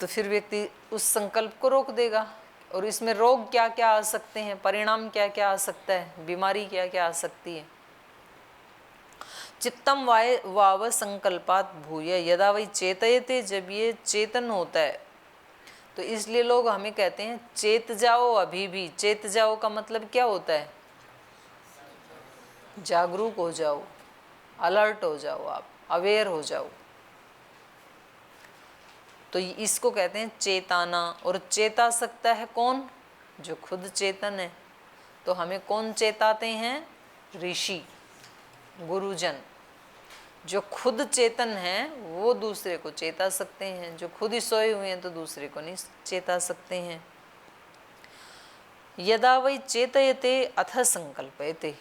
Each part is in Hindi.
तो फिर व्यक्ति उस संकल्प को रोक देगा। और इसमें रोग क्या क्या आ सकते हैं, परिणाम क्या क्या आ सकता है, बीमारी क्या क्या आ सकती है। चित्तम वाव संकल्पात भूय यदा वही चेतयते, जब ये चेतन होता है तो इसलिए लोग हमें कहते हैं चेत जाओ अभी भी। चेत जाओ का मतलब क्या होता है, जागरूक हो जाओ, अलर्ट हो जाओ, आप अवेयर हो जाओ। तो इसको कहते हैं चेताना। और चेता सकता है कौन, जो खुद चेतन है। तो हमें कौन चेताते हैं, ऋषि गुरुजन। जो खुद चेतन हैं वो दूसरे को चेता सकते हैं, जो खुद ही सोए हुए हैं तो दूसरे को नहीं चेता सकते हैं। यदा वै चेतयते अथ संकल्पयते।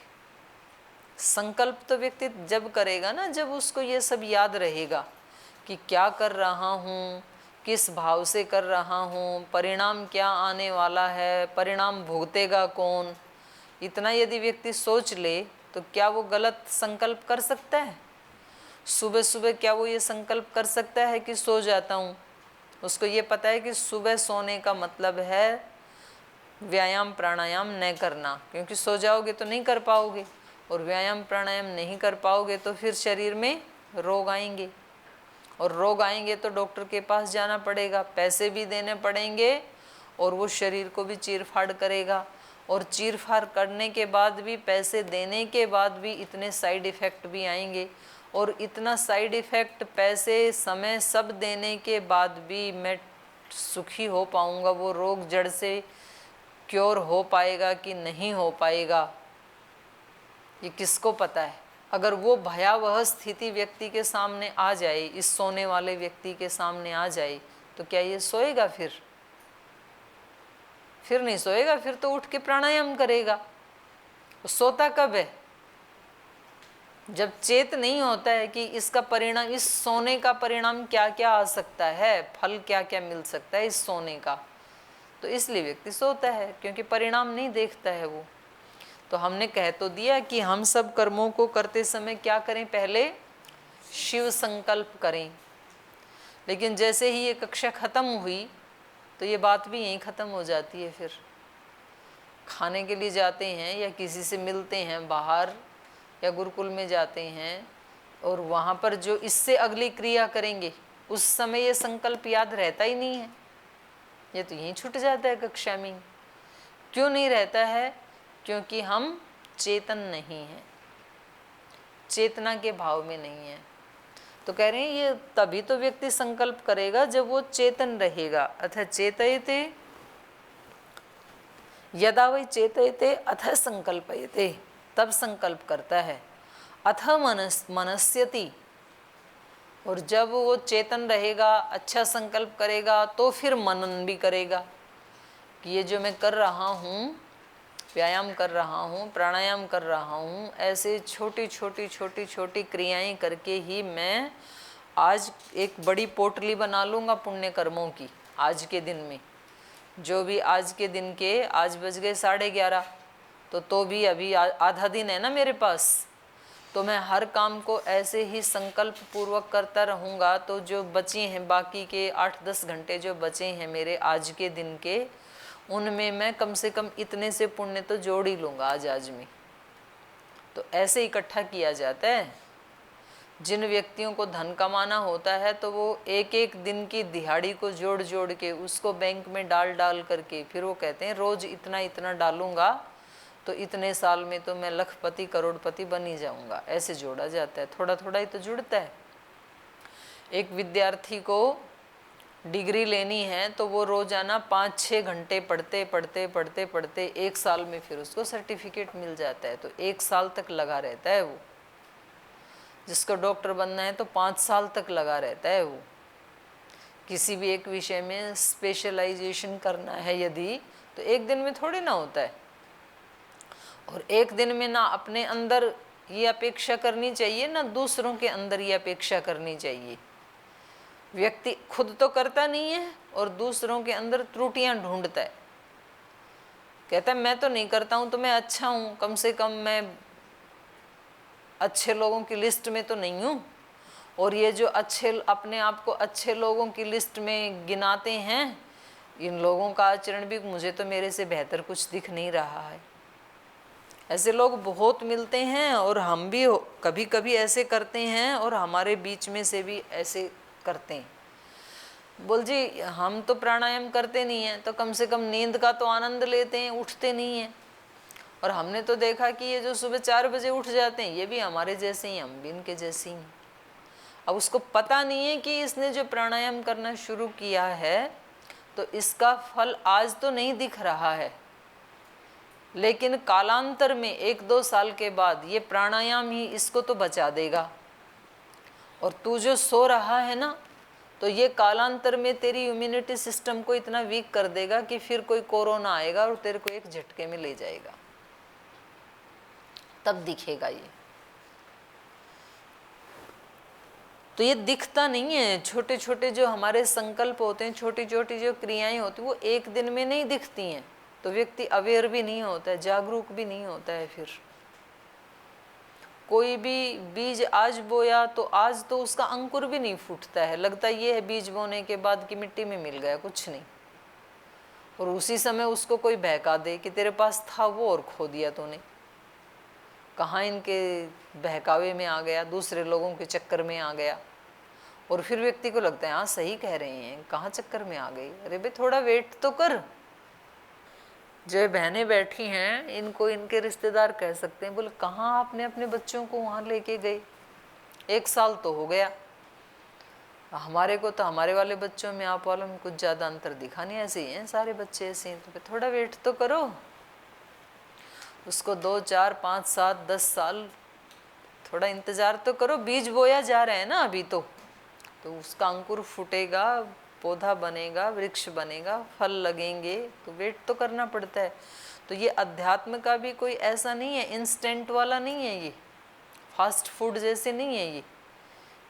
संकल्प तो व्यक्ति जब करेगा ना, जब उसको ये सब याद रहेगा कि क्या कर रहा हूँ, किस भाव से कर रहा हूँ, परिणाम क्या आने वाला है, परिणाम भुगतेगा कौन। इतना यदि व्यक्ति सोच ले तो क्या वो गलत संकल्प कर सकता है। सुबह सुबह क्या वो ये संकल्प कर सकता है कि सो जाता हूँ। उसको ये पता है कि सुबह सोने का मतलब है व्यायाम प्राणायाम न करना, क्योंकि सो जाओगे तो नहीं कर पाओगे, और व्यायाम प्राणायाम नहीं कर पाओगे तो फिर शरीर में रोग आएंगे, और रोग आएंगे तो डॉक्टर के पास जाना पड़ेगा, पैसे भी देने पड़ेंगे, और वो शरीर को भी चीर फाड़ करेगा। और चीर फाड़ करने के बाद भी, पैसे देने के बाद भी इतने साइड इफ़ेक्ट भी आएंगे। और इतना साइड इफ़ेक्ट, पैसे, समय सब देने के बाद भी मैं सुखी हो पाऊँगा, वो रोग जड़ से क्योर हो पाएगा कि नहीं हो पाएगा, ये किसको पता है। अगर वो भयावह स्थिति व्यक्ति के सामने आ जाए, इस सोने वाले व्यक्ति के सामने आ जाए, तो क्या ये सोएगा फिर नहीं सोएगा। फिर तो उठ के प्राणायाम करेगा। सोता कब है, जब चेत नहीं होता है कि इसका परिणाम, इस सोने का परिणाम क्या क्या आ सकता है, फल क्या क्या मिल सकता है इस सोने का। तो इसलिए व्यक्ति सोता है, क्योंकि परिणाम नहीं देखता है वो। तो हमने कह तो दिया कि हम सब कर्मों को करते समय क्या करें, पहले शिव संकल्प करें। लेकिन जैसे ही ये कक्षा खत्म हुई तो ये बात भी यहीं ख़त्म हो जाती है। फिर खाने के लिए जाते हैं या किसी से मिलते हैं बाहर, या गुरुकुल में जाते हैं, और वहाँ पर जो इससे अगली क्रिया करेंगे उस समय ये संकल्प याद रहता ही नहीं है। ये तो यहीं छूट जाता है कक्षा में। क्यों नहीं रहता है, क्योंकि हम चेतन नहीं हैं, चेतना के भाव में नहीं है। तो कह रहे हैं ये तभी तो व्यक्ति संकल्प करेगा जब वो चेतन रहेगा। अथ चेतयते यदा वै चेतयते अथ संकल्पयते, तब संकल्प करता है। अथ मनस्यति, और जब वो चेतन रहेगा, अच्छा संकल्प करेगा, तो फिर मनन भी करेगा कि ये जो मैं कर रहा हूँ, व्यायाम कर रहा हूँ, प्राणायाम कर रहा हूँ, ऐसे छोटी छोटी छोटी छोटी क्रियाएं करके ही मैं आज एक बड़ी पोटली बना लूँगा पुण्य कर्मों की। आज के दिन में जो भी, आज के दिन के, आज बज गए 11:30, तो भी अभी आधा दिन है ना मेरे पास। तो मैं हर काम को ऐसे ही संकल्प पूर्वक करता रहूँगा, तो जो बचे हैं बाकी के 8-10 घंटे जो बचे हैं मेरे आज के दिन के, उनमें मैं कम से कम इतने से पुण्य तो जोड़ ही लूँगा आज में। तो ऐसे इकट्ठा किया जाता है। जिन व्यक्तियों को धन कमाना होता है तो वो एक एक दिन की दिहाड़ी को जोड़ जोड़ के उसको बैंक में डाल डाल करके, फिर वो कहते हैं रोज़ इतना इतना डालूँगा तो इतने साल में तो मैं लखपति करोड़पति बन ही जाऊँगा। ऐसे जोड़ा जाता है, थोड़ा थोड़ा ही तो जुड़ता है। एक विद्यार्थी को डिग्री लेनी है तो वो रोज़ाना 5-6 घंटे पढ़ते पढ़ते पढ़ते पढ़ते 1 साल में फिर उसको सर्टिफिकेट मिल जाता है। तो 1 साल तक लगा रहता है वो। जिसको डॉक्टर बनना है तो 5 साल तक लगा रहता है वो। किसी भी एक विषय में स्पेशलाइजेशन करना है यदि, तो एक दिन में थोड़ी ना होता है। और एक दिन में ना अपने अंदर ये अपेक्षा करनी चाहिए, ना दूसरों के अंदर ये अपेक्षा करनी चाहिए। व्यक्ति खुद तो करता नहीं है और दूसरों के अंदर त्रुटियां ढूंढता है। कहता है मैं तो नहीं करता हूँ तो मैं अच्छा हूँ, कम से कम मैं अच्छे लोगों की लिस्ट में तो नहीं हूँ। और ये जो अच्छे, अपने आप को अच्छे लोगों की लिस्ट में गिनाते हैं, इन लोगों का आचरण भी मुझे तो मेरे से बेहतर कुछ दिख नहीं रहा है। ऐसे लोग बहुत मिलते हैं और हम भी कभी कभी ऐसे करते हैं और हमारे बीच में से भी ऐसे करते हैं। बोल जी हम तो प्राणायाम करते नहीं हैं, तो कम से कम नींद का तो आनंद लेते हैं, उठते नहीं हैं। और हमने तो देखा कि ये जो सुबह 4 बजे उठ जाते हैं ये भी हमारे जैसे ही, हम भी इनके जैसे ही हैं। अब उसको पता नहीं है कि इसने जो प्राणायाम करना शुरू किया है तो इसका फल आज तो नहीं दिख रहा है, लेकिन कालांतर में 1-2 साल के बाद ये प्राणायाम ही इसको तो बचा देगा। और तू जो सो रहा है ना, तो ये कालांतर में तेरी इम्यूनिटी सिस्टम को इतना वीक कर देगा कि फिर कोई कोरोना आएगा और तेरे को एक झटके में ले जाएगा, तब दिखेगा ये। तो ये दिखता नहीं है। छोटे छोटे जो हमारे संकल्प होते हैं, छोटी छोटी जो क्रियाएं होती हैं, वो एक दिन में नहीं दिखती हैं, तो व्यक्ति अवेयर भी नहीं होता है, जागरूक भी नहीं होता है। फिर कोई भी बीज आज बोया तो आज तो उसका अंकुर भी नहीं फूटता है, लगता ये है बीज बोने के बाद कि मिट्टी में मिल गया, कुछ नहीं। और उसी समय उसको कोई बहका दे कि तेरे पास था वो और खो दिया तूने, कहाँ इनके बहकावे में आ गया, दूसरे लोगों के चक्कर में आ गया। और फिर व्यक्ति को लगता है हाँ सही कह रहे हैं, कहाँ चक्कर में आ गई। अरे भाई थोड़ा वेट तो कर। जो बहनें बैठी हैं इनको इनके रिश्तेदार कह सकते हैं, बोले कहाँ आपने अपने बच्चों को वहाँ लेके गए, 1 साल तो हो गया। हमारे को तो हमारे वाले बच्चों में आप वालों में कुछ ज़्यादा अंतर दिखा नहीं, ऐसे ही हैं सारे बच्चे ऐसे हैं। तो थोड़ा वेट तो करो। उसको 2, 4, 5, 7, 10 साल थोड़ा इंतज़ार तो करो। बीज बोया जा रहा है ना अभी तो उसका अंकुर फूटेगा, पौधा बनेगा, वृक्ष बनेगा, फल लगेंगे, तो वेट तो करना पड़ता है। तो ये अध्यात्म का भी कोई ऐसा नहीं है, इंस्टेंट वाला नहीं है, ये फास्ट फूड जैसे नहीं है ये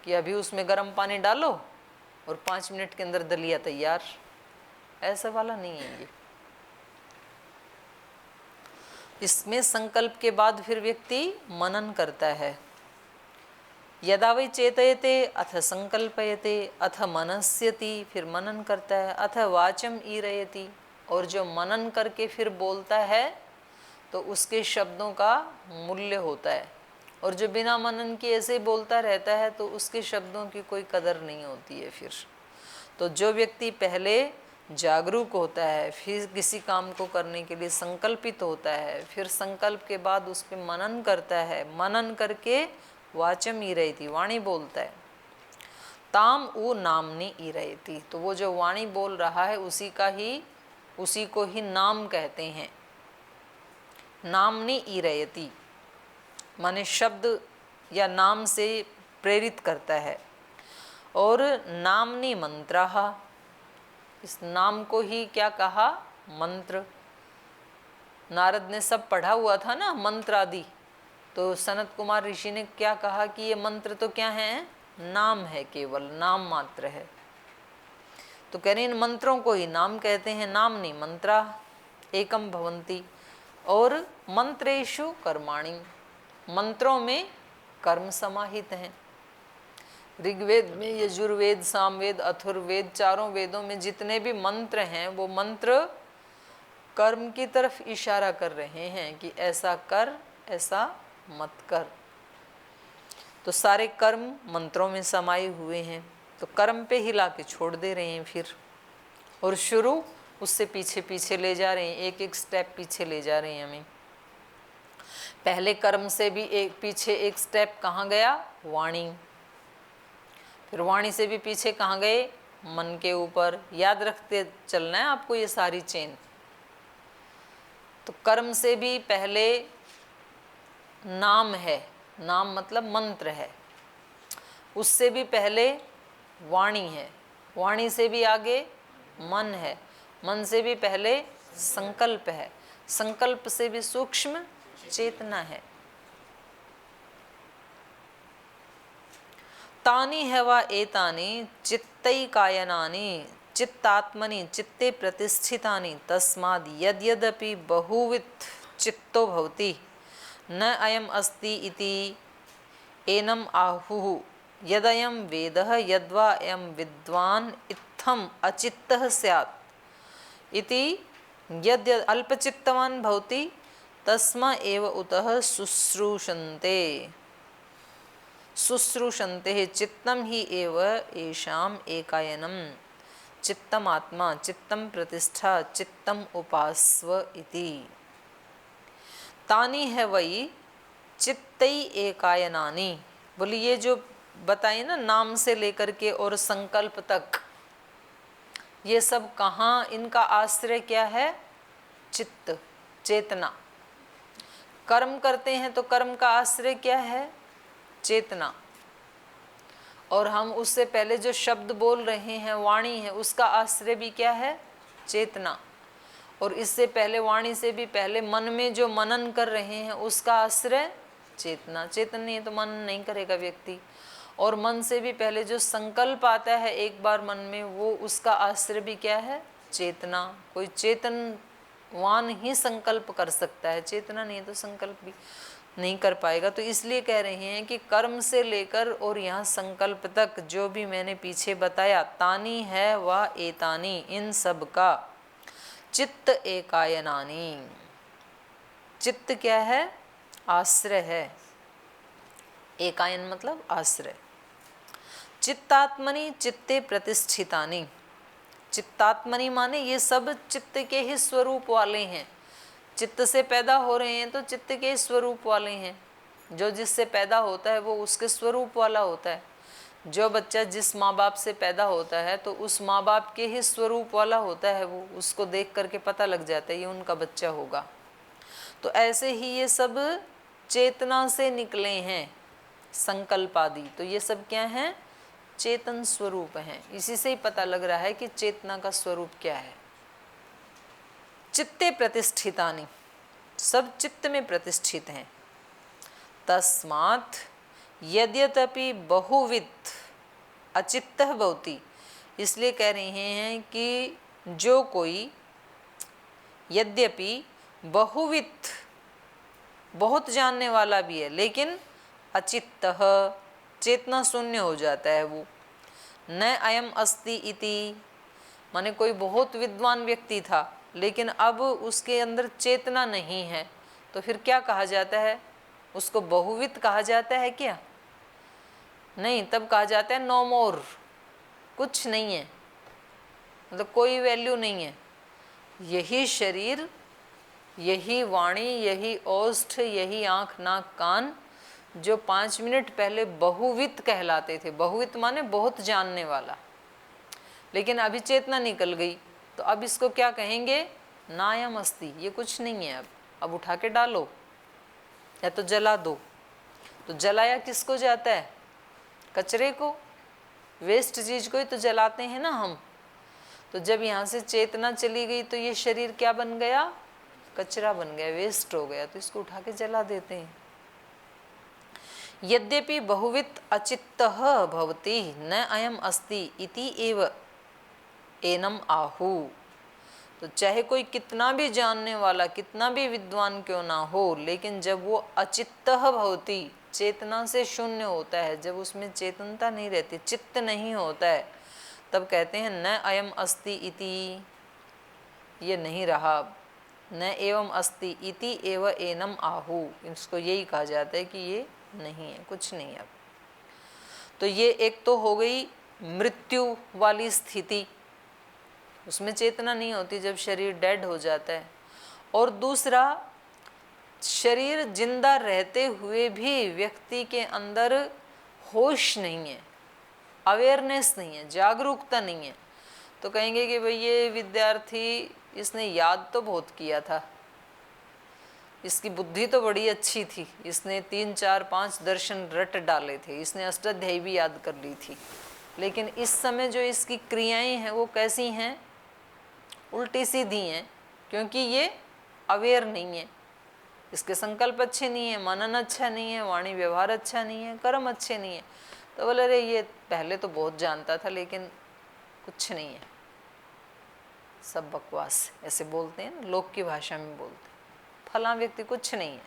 कि अभी उसमें गर्म पानी डालो और 5 मिनट के अंदर दलिया तैयार, ऐसा वाला नहीं है ये। इसमें संकल्प के बाद फिर व्यक्ति मनन करता है। यदा वै चेतयते अथ संकल्पयते अथ मनस्यति, फिर मनन करता है, अथ वाचम ईरयति, और जो मनन करके फिर बोलता है तो उसके शब्दों का मूल्य होता है। और जो बिना मनन के ऐसे बोलता रहता है तो उसके शब्दों की कोई कदर नहीं होती है फिर। तो जो व्यक्ति पहले जागरूक होता है, फिर किसी काम को करने के लिए संकल्पित होता है, फिर संकल्प के बाद उस पर मनन करता है, मनन करके वाचम ईरयति, वाणी बोलता है, ताम उ नामनी ईरयति, तो वो जो वाणी बोल रहा है उसी को ही नाम कहते हैं। नामनी ईरयति माने शब्द या नाम से प्रेरित करता है। और नामनी मंत्रः, इस नाम को ही क्या कहा, मंत्र। नारद ने सब पढ़ा हुआ था ना मंत्र आदि, तो सनत कुमार ऋषि ने क्या कहा कि ये मंत्र तो क्या है, नाम है, केवल नाम मात्र है। तो कह रहे इन मंत्रों को ही नाम कहते हैं। नामनी मंत्रा एकम भवंती। और मंत्रेषु कर्माणि, मंत्रों में कर्म समाहित हैं। ऋग्वेद में, यजुर्वेद, सामवेद, अथर्ववेद, चारों वेदों में जितने भी मंत्र हैं वो मंत्र कर्म की तरफ इशारा कर रहे हैं कि ऐसा कर, ऐसा मत कर। तो सारे कर्म मंत्रों में समाये हुए हैं, तो कर्म पे ही ला के छोड़ दे रहे हैं फिर, और शुरू उससे पीछे पीछे ले जा रहे हैं, एक एक स्टेप पीछे ले जा रहे हैं हमें। पहले कर्म से भी एक पीछे एक स्टेप कहाँ गया, वाणी। फिर वाणी से भी पीछे कहाँ गए, मन के ऊपर। याद रखते चलना है आपको ये सारी चेन। तो कर्म से भी पहले नाम है, नाम मतलब मंत्र है, उससे भी पहले वाणी है, वाणी से भी आगे मन है, मन से भी पहले संकल्प है, संकल्प से भी सूक्ष्म चेतना है। तानि हवा एतानि चित्तैकायनानि चित्तात्मनि चित्ते प्रतिष्ठितानि तस्माद् यद्यदपि बहुविध चित्तो भवति न अयम अस्ति इति एनम आहुः यदयं वेदः यद्वा अयं विद्वान् इत्थम् अचित्तः स्यात् इति यद् अल्पचित्तवान् भवति तस्मा एव उतः शुश्रूषन्ते शुश्रूषन्ते चित्तं हि एव येषाम् एकायनं चित्तम आत्मा चित्तं प्रतिष्ठा चित्तम उपास्व इति। तानी है वही चित्तई एकायनानी। बोली ये जो बताइए ना, नाम से लेकर के और संकल्प तक, ये सब कहाँ इनका आश्रय क्या है? चित्त, चेतना। कर्म करते हैं तो कर्म का आश्रय क्या है? चेतना। और हम उससे पहले जो शब्द बोल रहे हैं, वाणी है, उसका आश्रय भी क्या है? चेतना। और इससे पहले वाणी से भी पहले मन में जो मनन कर रहे हैं उसका आश्रय चेतना। चेतन नहीं है तो मनन नहीं करेगा व्यक्ति। और मन से भी पहले जो संकल्प आता है एक बार मन में, वो उसका आश्रय भी क्या है? चेतना। कोई चेतनवान ही संकल्प कर सकता है, चेतना नहीं है तो संकल्प भी नहीं कर पाएगा। तो इसलिए कह रहे हैं कि कर्म से लेकर और यहाँ संकल्प तक जो भी मैंने पीछे बताया, तानी है व एतानी, इन सब का चित्त एकायनानी। चित्त क्या है? आश्रय है। एकायन मतलब आश्रय। चित्तात्मनि चित्ते प्रतिष्ठितानि। चित्तात्मनि माने ये सब चित्त के ही स्वरूप वाले हैं। चित्त से पैदा हो रहे हैं तो चित्त के स्वरूप वाले हैं। जो जिससे पैदा होता है वो उसके स्वरूप वाला होता है। जो बच्चा जिस माँ बाप से पैदा होता है तो उस माँ बाप के ही स्वरूप वाला होता है। वो उसको देख करके पता लग जाता है ये उनका बच्चा होगा। तो ऐसे ही ये सब चेतना से निकले हैं, संकल्प आदि। तो ये सब क्या हैं? चेतन स्वरूप हैं। इसी से ही पता लग रहा है कि चेतना का स्वरूप क्या है। चित्ते प्रतिष्ठितानि, सब चित्त में प्रतिष्ठित हैं। तस्मात् यद्यपि बहुविध अचित्तः भवति, इसलिए कह रहे हैं कि जो कोई यद्यपि बहुविध, बहुत जानने वाला भी है, लेकिन अचित्तः, चेतना शून्य हो जाता है वो। न अयम अस्ति इति, माने कोई बहुत विद्वान व्यक्ति था लेकिन अब उसके अंदर चेतना नहीं है, तो फिर क्या कहा जाता है? उसको बहुविध कहा जाता है क्या? नहीं, तब कहा जाता है नो मोर, कुछ नहीं है, मतलब कोई वैल्यू नहीं है। यही शरीर, यही वाणी, यही ओष्ठ, यही आँख नाक कान, जो 5 मिनट पहले बहुविध कहलाते थे। बहुविध माने बहुत जानने वाला, लेकिन अभी चेतना निकल गई तो अब इसको क्या कहेंगे? नायम अस्ति, ये कुछ नहीं है। अब उठा के डालो या तो जला दो। तो जलाया किसको जाता है? कचरे को, वेस्ट चीज को ही तो जलाते हैं ना हम। तो जब यहाँ से चेतना चली गई तो ये शरीर क्या बन गया? कचरा बन गया, वेस्ट हो गया। तो इसको उठा के जला देते हैं। यद्यपि बहुविध अचित्तः भवति न अयम अस्ति इति एव एनम आहु। तो चाहे कोई कितना भी जानने वाला, कितना भी विद्वान क्यों ना हो, लेकिन जब वो अचित्तः भवति, चेतना से शून्य होता है, जब उसमें चेतनता नहीं रहती, चित्त नहीं होता है, तब कहते हैं न अयम अस्ति इति, ये नहीं रहा। न एवं अस्ति इति एव एनम आहु, इसको यही कहा जाता है कि ये नहीं है, कुछ नहीं है। तो ये एक तो हो गई मृत्यु वाली स्थिति, उसमें चेतना नहीं होती जब शरीर डेड हो जाता है। और दूसरा, शरीर जिंदा रहते हुए भी व्यक्ति के अंदर होश नहीं है, अवेयरनेस नहीं है, जागरूकता नहीं है। तो कहेंगे कि भाई ये विद्यार्थी, इसने याद तो बहुत किया था, इसकी बुद्धि तो बड़ी अच्छी थी, इसने 3 4 5 दर्शन रट डाले थे, इसने अष्टाध्यायी भी याद कर ली थी, लेकिन इस समय जो इसकी क्रियाएं हैं वो कैसी हैं? उल्टी सीधी हैं, क्योंकि ये अवेयर नहीं है, इसके संकल्प अच्छे नहीं है, मनन अच्छा नहीं है, वाणी व्यवहार अच्छा नहीं है, कर्म अच्छे नहीं है। तो बोले अरे ये पहले तो बहुत जानता था लेकिन कुछ नहीं है, सब बकवास, ऐसे बोलते हैं ना, लोक की भाषा में बोलते हैं, फला व्यक्ति कुछ नहीं है।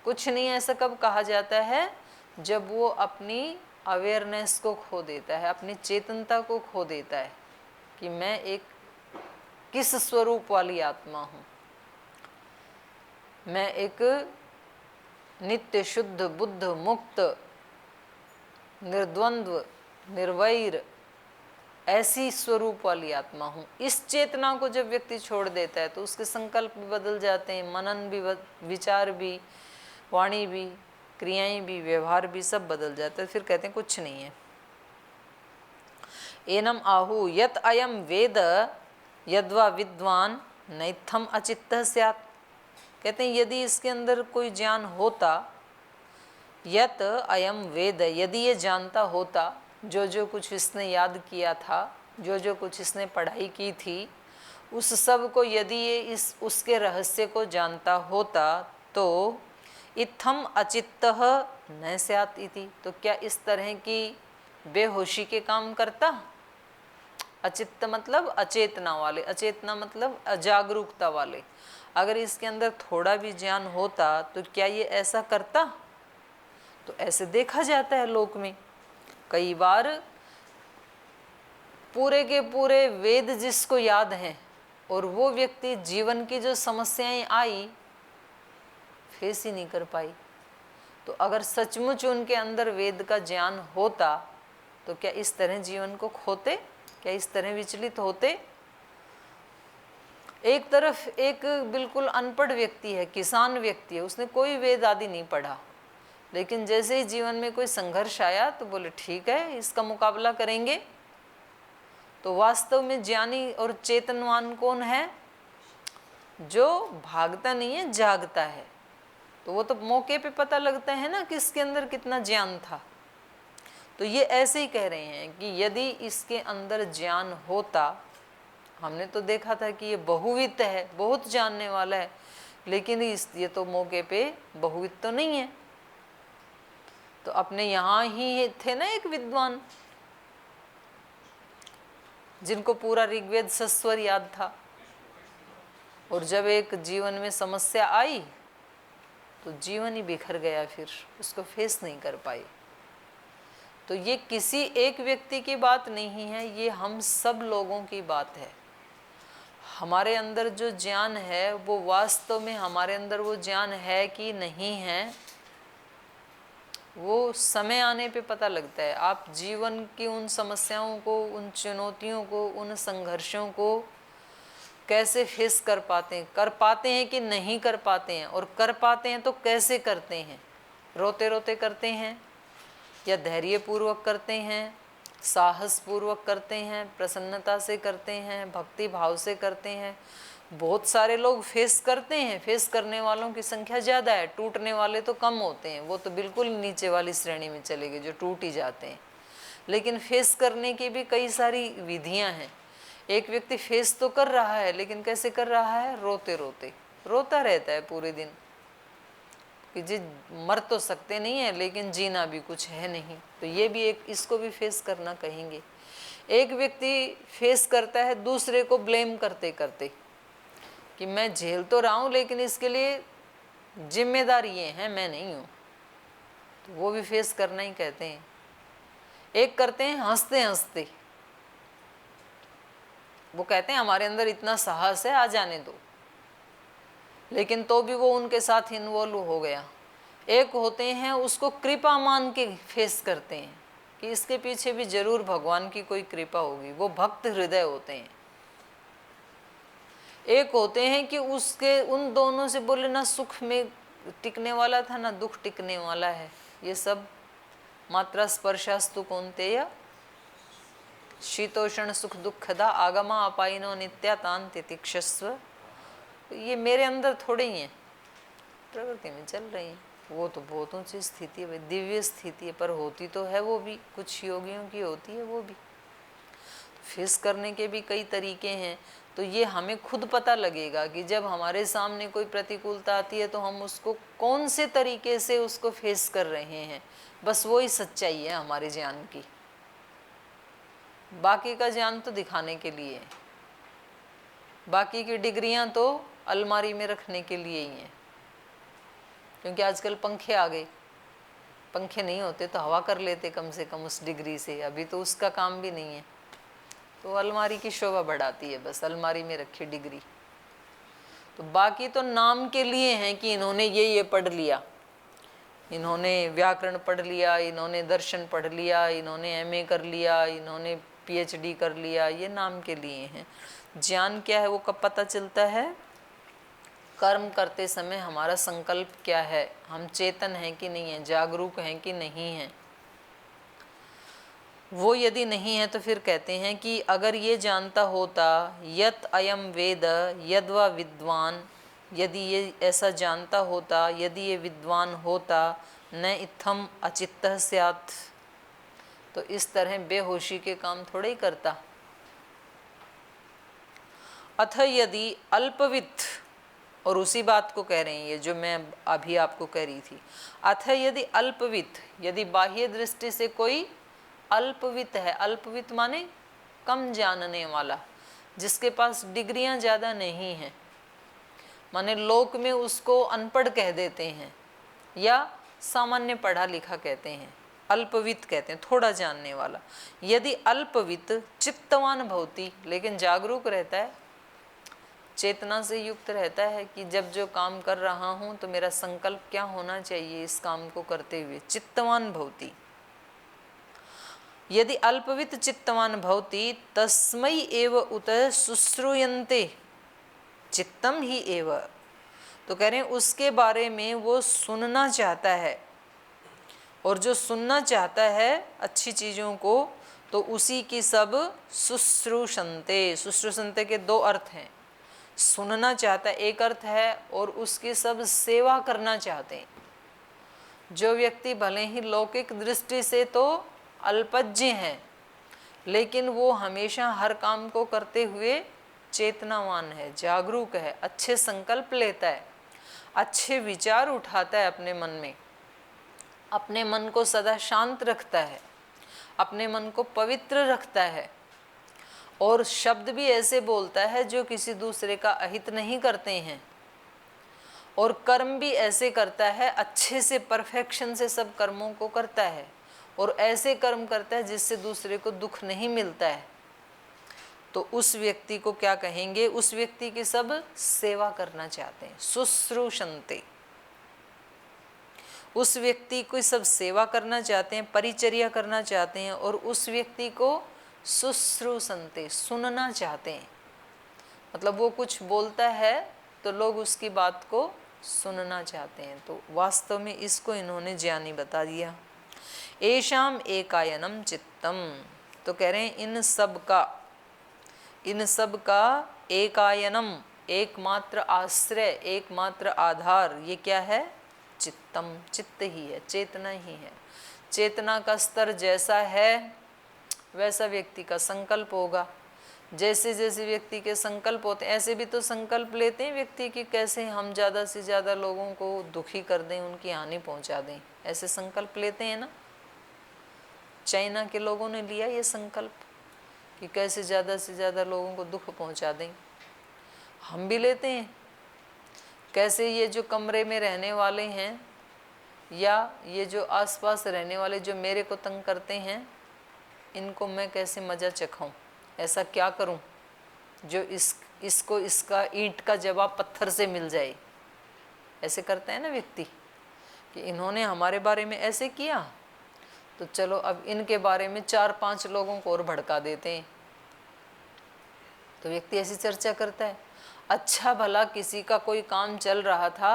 कुछ नहीं है ऐसा कब कहा जाता है? जब वो अपनी अवेयरनेस को खो देता है, अपनी चेतनता को खो देता है कि मैं एक किस स्वरूप वाली आत्मा हूँ। मैं एक नित्य शुद्ध बुद्ध मुक्त निर्द्वंद्व निर्वैर ऐसी स्वरूप वाली आत्मा हूँ। इस चेतना को जब व्यक्ति छोड़ देता है तो उसके संकल्प भी बदल जाते हैं, मनन भी, विचार भी, वाणी भी, क्रियाएं भी, व्यवहार भी, सब बदल जाता है। फिर कहते हैं कुछ नहीं है। एनम आहु यत अयम वेद यद्वा विद्वान नैथम अचित्त स्यात्। कहते हैं यदि इसके अंदर कोई ज्ञान होता, यत अयम वेद, यदि ये जानता होता, जो जो कुछ इसने याद किया था, जो जो कुछ इसने पढ़ाई की थी, उस सब को यदि ये इस उसके रहस्य को जानता होता तो इत्थम अचित्तः न स्यात् इति, तो क्या इस तरह की बेहोशी के काम करता। अचित्त मतलब अचेतना वाले, अचेतना मतलब अजागरूकता वाले। अगर इसके अंदर थोड़ा भी ज्ञान होता तो क्या ये ऐसा करता। तो ऐसे देखा जाता है लोक में कई बार, पूरे के पूरे वेद जिसको याद हैं और वो व्यक्ति जीवन की जो समस्याएं आई फेस ही नहीं कर पाई। तो अगर सचमुच उनके अंदर वेद का ज्ञान होता तो क्या इस तरह जीवन को खोते, क्या इस तरह विचलित होते। एक तरफ एक बिल्कुल अनपढ़ व्यक्ति है, किसान व्यक्ति है, उसने कोई वेद आदि नहीं पढ़ा, लेकिन जैसे ही जीवन में कोई संघर्ष आया तो बोले ठीक है इसका मुकाबला करेंगे। तो वास्तव में ज्ञानी और चेतनवान कौन है, जो भागता नहीं है, जागता है। तो वो तो मौके पे पता लगता है ना कि इसके अंदर कितना ज्ञान था। तो ये ऐसे ही कह रहे हैं कि यदि इसके अंदर ज्ञान होता, हमने तो देखा था कि ये बहुवित है, बहुत जानने वाला है, लेकिन ये तो मौके पे बहुवित तो नहीं है। तो अपने यहाँ ही थे ना एक विद्वान जिनको पूरा ऋग्वेद सस्वर याद था, और जब एक जीवन में समस्या आई तो जीवन ही बिखर गया, फिर उसको फेस नहीं कर पाए। तो ये किसी एक व्यक्ति की बात नहीं है, ये हम सब लोगों की बात है। हमारे अंदर जो ज्ञान है वो वास्तव में हमारे अंदर वो ज्ञान है कि नहीं है, वो समय आने पे पता लगता है। आप जीवन की उन समस्याओं को, उन चुनौतियों को, उन संघर्षों को कैसे फेस कर पाते हैं कि नहीं कर पाते हैं, और कर पाते हैं तो कैसे करते हैं। रोते रोते करते हैं या धैर्यपूर्वक करते हैं, साहस पूर्वक करते हैं, प्रसन्नता से करते हैं, भक्ति भाव से करते हैं। बहुत सारे लोग फेस करते हैं, फेस करने वालों की संख्या ज़्यादा है, टूटने वाले तो कम होते हैं, वो तो बिल्कुल नीचे वाली श्रेणी में चले गए जो टूट ही जाते हैं। लेकिन फेस करने की भी कई सारी विधियां हैं। एक व्यक्ति फेस तो कर रहा है, लेकिन कैसे कर रहा है, रोते रोते रोता रहता है पूरे दिन कि जी मर तो सकते नहीं है लेकिन जीना भी कुछ है नहीं। तो ये भी एक, इसको भी फेस करना कहेंगे। एक व्यक्ति फेस करता है दूसरे को ब्लेम करते करते कि मैं झेल तो रहा हूँ लेकिन इसके लिए जिम्मेदार ये हैं, मैं नहीं हूँ। तो वो भी फेस करना ही कहते हैं। एक करते हैं हंसते हंसते, वो कहते हैं हमारे अंदर इतना साहस है, आ जाने दो, लेकिन तो भी वो उनके साथ इन्वॉल्व हो गया। एक होते हैं उसको कृपा मान के फेस करते हैं कि इसके पीछे भी जरूर भगवान की कोई कृपा होगी, वो भक्त हृदय होते हैं। एक होते हैं कि उसके उन दोनों से बोले ना सुख में टिकने वाला था ना दुख टिकने वाला है, ये सब मात्रा स्पर्शास्तु कौन्तेय शीतोषण सुख दुखदा आगमा अपाइनो नित्यातान तितिक्षस्व। ये मेरे अंदर थोड़े ही हैं, प्रकृति में चल रही हैं। वो तो बहुत ऊंची स्थिति है, दिव्य स्थिति है, पर होती तो है वो भी, कुछ योगियों की होती है वो भी। फेस करने के भी कई तरीके हैं। तो ये हमें खुद पता लगेगा कि जब हमारे सामने कोई प्रतिकूलता आती है तो हम उसको कौन से तरीके से उसको फेस कर रहे हैं। बस वो ही सच्चाई है हमारे ज्ञान की। बाकी का ज्ञान तो दिखाने के लिए है, बाकी की डिग्रियां तो अलमारी में रखने के लिए ही हैं। क्योंकि आजकल पंखे आ गए, पंखे नहीं होते तो हवा कर लेते कम से कम उस डिग्री से, अभी तो उसका काम भी नहीं है। तो अलमारी की शोभा बढ़ाती है बस, अलमारी में रखी डिग्री। तो बाकी तो नाम के लिए हैं कि इन्होंने ये पढ़ लिया, इन्होंने व्याकरण पढ़ लिया, इन्होंने दर्शन पढ़ लिया, इन्होंने एमए कर लिया, इन्होंने पीएचडी कर लिया, ये नाम के लिए हैं। ज्ञान क्या है वो कब पता चलता है? कर्म करते समय हमारा संकल्प क्या है, हम चेतन हैं कि नहीं है, जागरूक हैं कि नहीं है। वो यदि नहीं है तो फिर कहते हैं कि अगर ये जानता होता यत अयम वेद यद्वा विद्वान, यदि ये ऐसा जानता होता, यदि ये विद्वान होता, न इत्थम अचित्तः स्यात्, तो इस तरह बेहोशी के काम थोड़े ही करता। अथ यदि अल्पवित, और उसी बात को कह रहे हैं ये जो मैं अभी आपको कह रही थी, अथ यदि अल्पवित, यदि बाह्य दृष्टि से कोई अल्पवित है, अल्पवित माने कम जानने वाला, जिसके पास डिग्रियां ज़्यादा नहीं हैं, माने लोक में उसको अनपढ़ कह देते हैं या सामान्य पढ़ा लिखा कहते हैं, अल्पवित कहते हैं, थोड़ा जानने वाला। यदि अल्पवित चित्तवान भवति, लेकिन जागरूक रहता है, चेतना से युक्त रहता है कि जब जो काम कर रहा हूँ तो मेरा संकल्प क्या होना चाहिए इस काम को करते हुए, चित्तवान भवति। यदि अल्पवित चित्तवान भवति तस्मै एव उत शुश्रूयन्ते चित्तम ही एव, तो कह रहे हैं उसके बारे में वो सुनना चाहता है, और जो सुनना चाहता है अच्छी चीज़ों को तो उसी की सब शुश्रूषन्ते, शुश्रूषन्ते के दो अर्थ हैं, सुनना चाहता है एक अर्थ है, और उसकी सब सेवा करना चाहते हैं। जो व्यक्ति भले ही लौकिक दृष्टि से तो अल्पज्ञ हैं, लेकिन वो हमेशा हर काम को करते हुए चेतनावान है, जागरूक है, अच्छे संकल्प लेता है, अच्छे विचार उठाता है अपने मन में, अपने मन को सदा शांत रखता है, अपने मन को पवित्र रखता है, और शब्द भी ऐसे बोलता है जो किसी दूसरे का अहित नहीं करते हैं, और कर्म भी ऐसे करता है, अच्छे से परफेक्शन से सब कर्मों को करता है, और ऐसे कर्म करता है जिससे दूसरे को दुख नहीं मिलता है। तो उस व्यक्ति को क्या कहेंगे? उस व्यक्ति की सब सेवा करना चाहते हैं, शुश्रूषन्ते, उस व्यक्ति को सब सेवा करना चाहते हैं, परिचर्या करना चाहते हैं, और उस व्यक्ति को शुश्रूषन्ते, सुनना चाहते हैं। मतलब वो कुछ बोलता है तो लोग उसकी बात को सुनना चाहते हैं। तो वास्तव में इसको इन्होंने ज्ञानी बता दिया। एषाम एकायनम चित्तम, तो कह रहे हैं इन सब का एकायनम, एकमात्र आश्रय, एकमात्र आधार, ये क्या है? चित्तम, चित्त ही है, चेतना ही है। चेतना का स्तर जैसा है वैसा व्यक्ति का संकल्प होगा। जैसे जैसे व्यक्ति के संकल्प होते हैं, ऐसे भी तो संकल्प लेते हैं व्यक्ति कि कैसे हम ज़्यादा से ज़्यादा लोगों को दुखी कर दें, उनकी हानि पहुंचा दें, ऐसे संकल्प लेते हैं ना। चाइना के लोगों ने लिया ये संकल्प कि कैसे ज़्यादा से ज़्यादा लोगों को दुख पहुंचा दें। हम भी लेते हैं, कैसे ये जो कमरे में रहने वाले हैं या ये जो आसपास रहने वाले जो मेरे को तंग करते हैं, इनको मैं कैसे मज़ा चखाऊं, ऐसा क्या करूं जो इसको इसका ईंट का जवाब पत्थर से मिल जाए। ऐसे करते हैं ना व्यक्ति कि इन्होंने हमारे बारे में ऐसे किया तो चलो अब इनके बारे में 4-5 लोगों को और भड़का देते हैं। तो व्यक्ति ऐसी चर्चा करता है। अच्छा भला किसी का कोई काम चल रहा था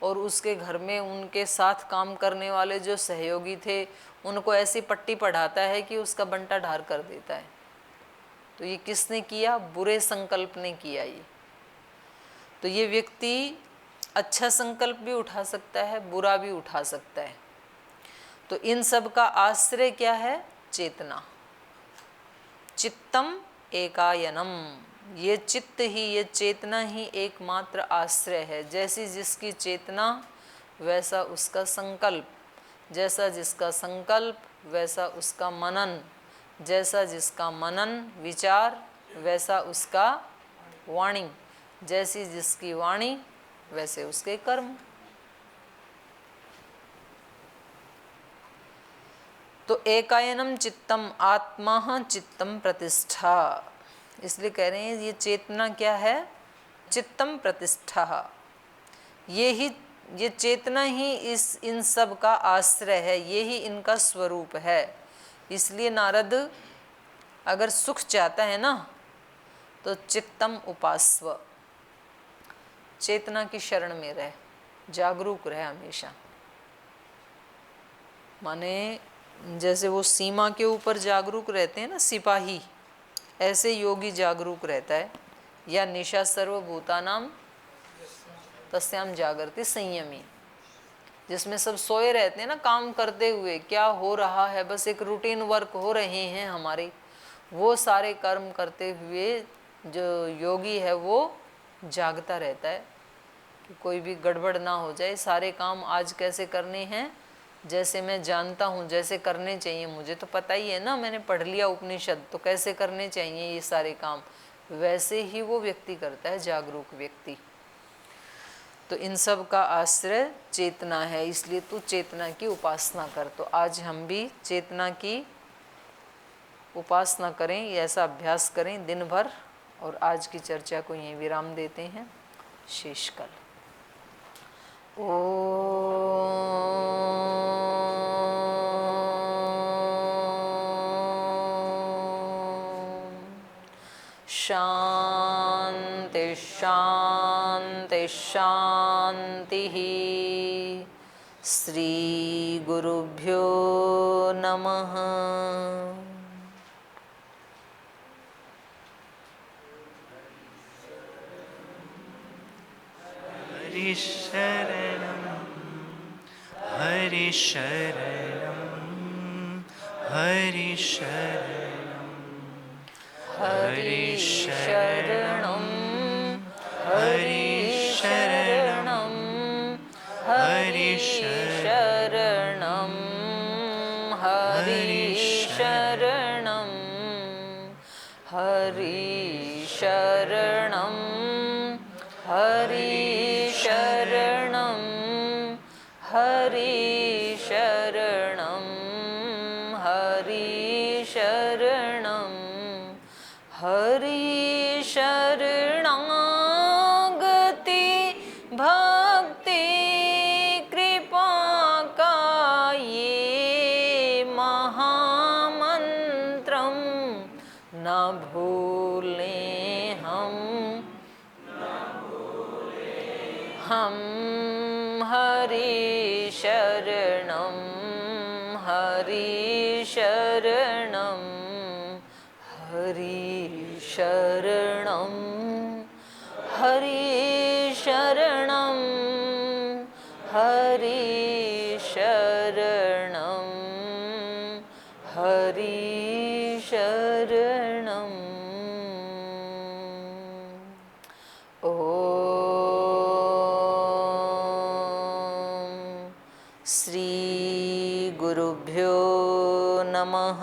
और उसके घर में उनके साथ काम करने वाले जो सहयोगी थे उनको ऐसी पट्टी पढ़ाता है कि उसका बंटा ढार कर देता है। तो ये किसने किया? बुरे संकल्प ने किया ये। तो ये व्यक्ति अच्छा संकल्प भी उठा सकता है, बुरा भी उठा सकता है। तो इन सब का आश्रय क्या है? चेतना। चित्तम एकायनम, ये चित्त ही, ये चेतना ही एकमात्र आश्रय है। जैसी जिसकी चेतना वैसा उसका संकल्प, जैसा जिसका संकल्प वैसा उसका मनन, जैसा जिसका मनन विचार वैसा उसका वाणी, जैसी जिसकी वाणी वैसे उसके कर्म। तो एकायनम चित्तम आत्मा चित्तम प्रतिष्ठा, इसलिए कह रहे हैं ये चेतना क्या है, चित्तम प्रतिष्ठा। ये चेतना ही इन सब का आश्रय है, ये ही इनका स्वरूप है। इसलिए नारद अगर सुख चाहता है ना तो चित्तम उपास्व, चेतना की शरण में रहे, जागरूक रहे हमेशा। माने जैसे वो सीमा के ऊपर जागरूक रहते हैं ना सिपाही, ऐसे योगी जागरूक रहता है। या निशा सर्वभूतानाम तस्याम जागृति संयमी, जिसमें सब सोए रहते हैं ना काम करते हुए, क्या हो रहा है, बस एक रूटीन वर्क हो रहे हैं हमारे, वो सारे कर्म करते हुए जो योगी है वो जागता रहता है कि कोई भी गड़बड़ ना हो जाए, सारे काम आज कैसे करने हैं, जैसे मैं जानता हूँ जैसे करने चाहिए, मुझे तो पता ही है ना, मैंने पढ़ लिया उपनिषद, तो कैसे करने चाहिए ये सारे काम, वैसे ही वो व्यक्ति करता है, जागरूक व्यक्ति। तो इन सब का आश्रय चेतना है, इसलिए तू चेतना की उपासना कर। तो आज हम भी चेतना की उपासना करें, ऐसा अभ्यास करें दिन भर। और आज की चर्चा को यहीं विराम देते हैं, शेष कल। शांति शांति शांति। श्री गुरुभ्यो नमः। हरि शरणं हरि शरणं हरि शरणं हरि शरणं हरि शरणं हरि शरणं हरि शरणं हरि शरणं हरि शरणं हरि शरणं हरि शरणं हरि शरणागति भक्ति कृपा का ये महामंत्रम न भूलें हम हरि शरणं हरि शरणं हरि शरणं हरि शरणं हरि शरणं हरि शरणं। श्री गुरुभ्यो नमः।